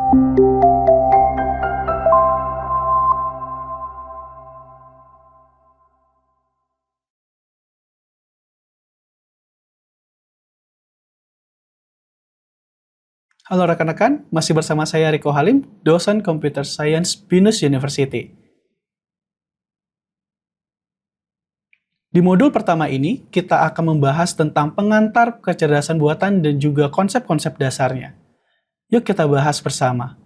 Halo rekan-rekan, masih bersama saya Riko Halim, dosen Computer Science Binus University. Di modul pertama ini, kita akan membahas tentang pengantar kecerdasan buatan dan juga konsep-konsep dasarnya. Yuk kita bahas bersama.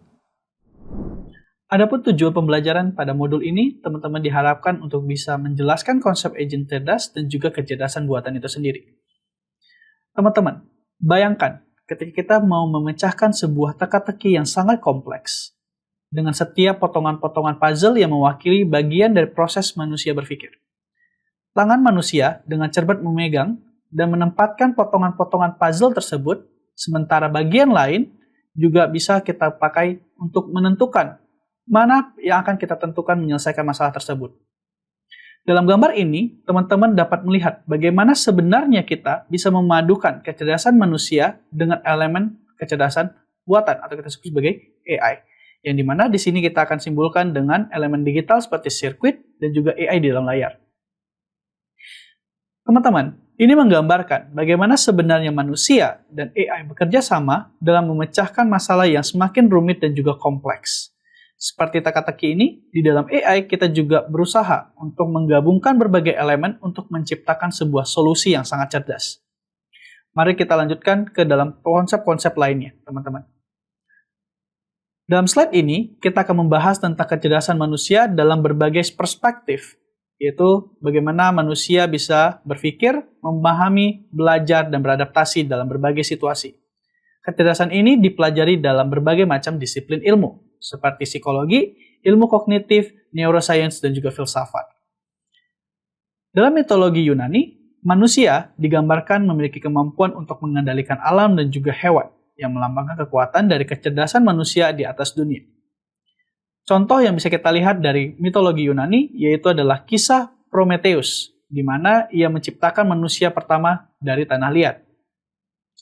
Adapun tujuan pembelajaran pada modul ini, teman-teman diharapkan untuk bisa menjelaskan konsep agent cerdas dan juga kecerdasan buatan itu sendiri. Teman-teman, bayangkan ketika kita mau memecahkan sebuah teka-teki yang sangat kompleks, dengan setiap potongan-potongan puzzle yang mewakili bagian dari proses manusia berpikir. Tangan manusia dengan cermat memegang dan menempatkan potongan-potongan puzzle tersebut, sementara bagian lain juga bisa kita pakai untuk menentukan mana yang akan kita tentukan menyelesaikan masalah tersebut. Dalam gambar ini, teman-teman dapat melihat bagaimana sebenarnya kita bisa memadukan kecerdasan manusia dengan elemen kecerdasan buatan atau kita sebut sebagai AI. Yang dimana di sini kita akan simbolkan dengan elemen digital seperti sirkuit dan juga AI di dalam layar. Teman-teman, ini menggambarkan bagaimana sebenarnya manusia dan AI bekerja sama dalam memecahkan masalah yang semakin rumit dan juga kompleks. Seperti teka-teki ini, di dalam AI kita juga berusaha untuk menggabungkan berbagai elemen untuk menciptakan sebuah solusi yang sangat cerdas. Mari kita lanjutkan ke dalam konsep-konsep lainnya, teman-teman. Dalam slide ini, kita akan membahas tentang kecerdasan manusia dalam berbagai perspektif, yaitu bagaimana manusia bisa berpikir, memahami, belajar, dan beradaptasi dalam berbagai situasi. Kecerdasan ini dipelajari dalam berbagai macam disiplin ilmu, seperti psikologi, ilmu kognitif, neuroscience, dan juga filsafat. Dalam mitologi Yunani, manusia digambarkan memiliki kemampuan untuk mengendalikan alam dan juga hewan, yang melambangkan kekuatan dari kecerdasan manusia di atas dunia. Contoh yang bisa kita lihat dari mitologi Yunani, yaitu adalah kisah Prometheus, di mana ia menciptakan manusia pertama dari tanah liat.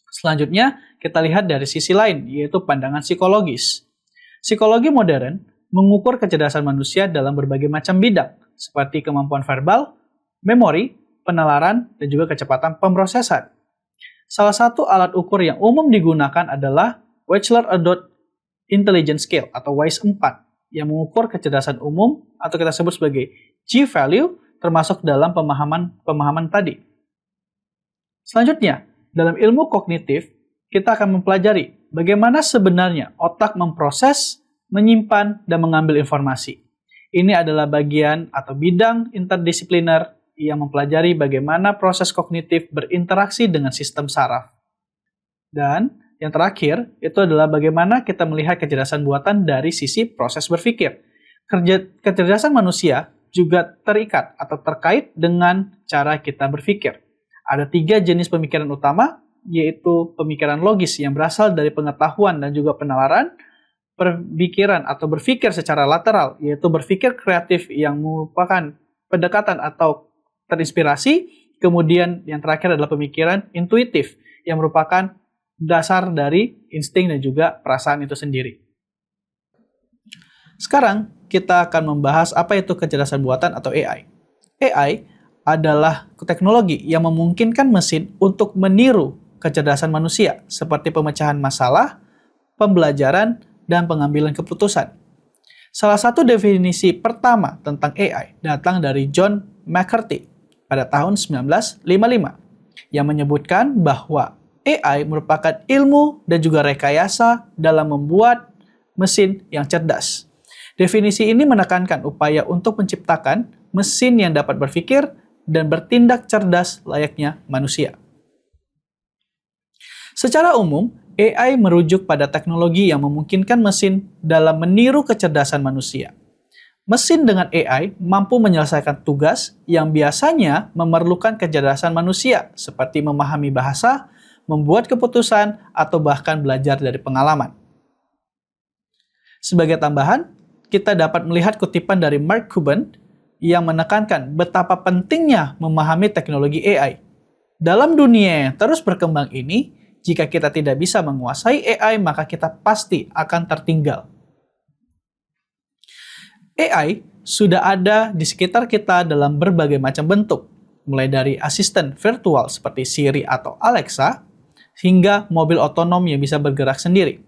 Selanjutnya, kita lihat dari sisi lain, yaitu pandangan psikologis. Psikologi modern mengukur kecerdasan manusia dalam berbagai macam bidang, seperti kemampuan verbal, memori, penalaran, dan juga kecepatan pemrosesan. Salah satu alat ukur yang umum digunakan adalah Wechsler-Adott Intelligence Scale atau WISE 4, yang mengukur kecerdasan umum atau kita sebut sebagai G-value, termasuk dalam pemahaman tadi. Selanjutnya, dalam ilmu kognitif, kita akan mempelajari bagaimana sebenarnya otak memproses, menyimpan, dan mengambil informasi. Ini adalah bagian atau bidang interdisipliner yang mempelajari bagaimana proses kognitif berinteraksi dengan sistem saraf. Dan yang terakhir, itu adalah bagaimana kita melihat kecerdasan buatan dari sisi proses berpikir. Kecerdasan manusia juga terikat atau terkait dengan cara kita berpikir. Ada 3 jenis pemikiran utama, yaitu pemikiran logis yang berasal dari pengetahuan dan juga penalaran, pemikiran atau berpikir secara lateral, yaitu berpikir kreatif yang merupakan pendekatan atau terinspirasi, kemudian yang terakhir adalah pemikiran intuitif, yang merupakan dasar dari insting dan juga perasaan itu sendiri. Sekarang, kita akan membahas apa itu kecerdasan buatan atau AI. AI adalah teknologi yang memungkinkan mesin untuk meniru kecerdasan manusia, seperti pemecahan masalah, pembelajaran, dan pengambilan keputusan. Salah satu definisi pertama tentang AI datang dari John McCarthy pada tahun 1955, yang menyebutkan bahwa AI merupakan ilmu dan juga rekayasa dalam membuat mesin yang cerdas. Definisi ini menekankan upaya untuk menciptakan mesin yang dapat berpikir dan bertindak cerdas layaknya manusia. Secara umum, AI merujuk pada teknologi yang memungkinkan mesin dalam meniru kecerdasan manusia. Mesin dengan AI mampu menyelesaikan tugas yang biasanya memerlukan kecerdasan manusia, seperti memahami bahasa, membuat keputusan, atau bahkan belajar dari pengalaman. Sebagai tambahan, kita dapat melihat kutipan dari Mark Cuban yang menekankan betapa pentingnya memahami teknologi AI. Dalam dunia yang terus berkembang ini, jika kita tidak bisa menguasai AI, maka kita pasti akan tertinggal. AI sudah ada di sekitar kita dalam berbagai macam bentuk, mulai dari asisten virtual seperti Siri atau Alexa, hingga mobil otonom yang bisa bergerak sendiri.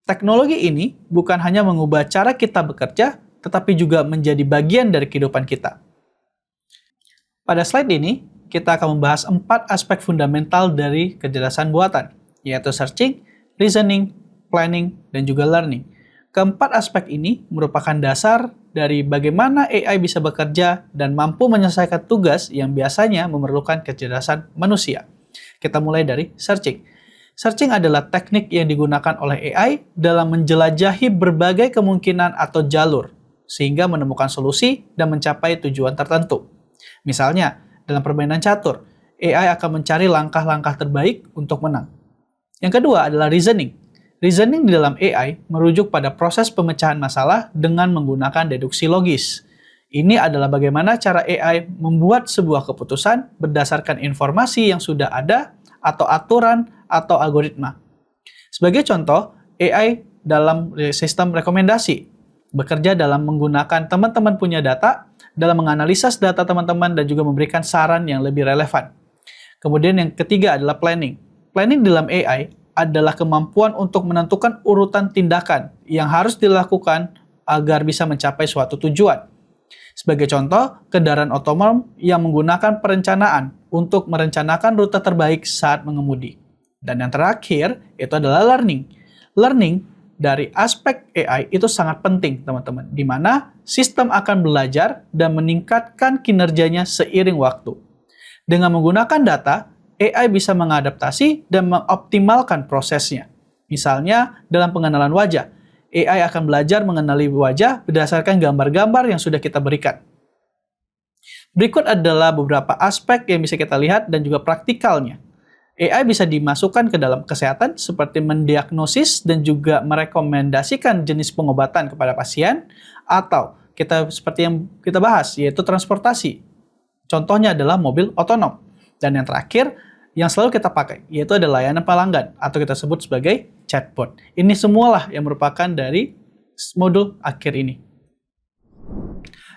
Teknologi ini bukan hanya mengubah cara kita bekerja, tetapi juga menjadi bagian dari kehidupan kita. Pada slide ini, kita akan membahas 4 aspek fundamental dari kecerdasan buatan, yaitu searching, reasoning, planning, dan juga learning. Keempat aspek ini merupakan dasar dari bagaimana AI bisa bekerja dan mampu menyelesaikan tugas yang biasanya memerlukan kecerdasan manusia. Kita mulai dari searching. Searching adalah teknik yang digunakan oleh AI dalam menjelajahi berbagai kemungkinan atau jalur, sehingga menemukan solusi dan mencapai tujuan tertentu. Misalnya, dalam permainan catur, AI akan mencari langkah-langkah terbaik untuk menang. Yang kedua adalah reasoning. Reasoning di dalam AI merujuk pada proses pemecahan masalah dengan menggunakan deduksi logis. Ini adalah bagaimana cara AI membuat sebuah keputusan berdasarkan informasi yang sudah ada, atau aturan, atau algoritma. Sebagai contoh, AI dalam sistem rekomendasi bekerja dalam menggunakan teman-teman punya data, dalam menganalisa data teman-teman dan juga memberikan saran yang lebih relevan. Kemudian yang ketiga adalah planning. Planning dalam AI adalah kemampuan untuk menentukan urutan tindakan yang harus dilakukan agar bisa mencapai suatu tujuan. Sebagai contoh, kendaraan otonom yang menggunakan perencanaan untuk merencanakan rute terbaik saat mengemudi. Dan yang terakhir, itu adalah learning. Learning dari aspek AI itu sangat penting, teman-teman, di mana sistem akan belajar dan meningkatkan kinerjanya seiring waktu. Dengan menggunakan data, AI bisa mengadaptasi dan mengoptimalkan prosesnya. Misalnya, dalam pengenalan wajah, AI akan belajar mengenali wajah berdasarkan gambar-gambar yang sudah kita berikan. Berikut adalah beberapa aspek yang bisa kita lihat dan juga praktikalnya. AI bisa dimasukkan ke dalam kesehatan seperti mendiagnosis dan juga merekomendasikan jenis pengobatan kepada pasien, atau seperti yang kita bahas, yaitu transportasi. Contohnya adalah mobil otonom. Dan yang terakhir, yang selalu kita pakai, yaitu adalah layanan pelanggan, atau kita sebut sebagai chatbot. Ini semualah yang merupakan dari modul akhir ini.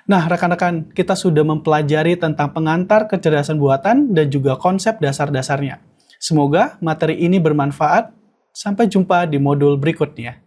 Nah, rekan-rekan, kita sudah mempelajari tentang pengantar kecerdasan buatan dan juga konsep dasar-dasarnya. Semoga materi ini bermanfaat. Sampai jumpa di modul berikutnya.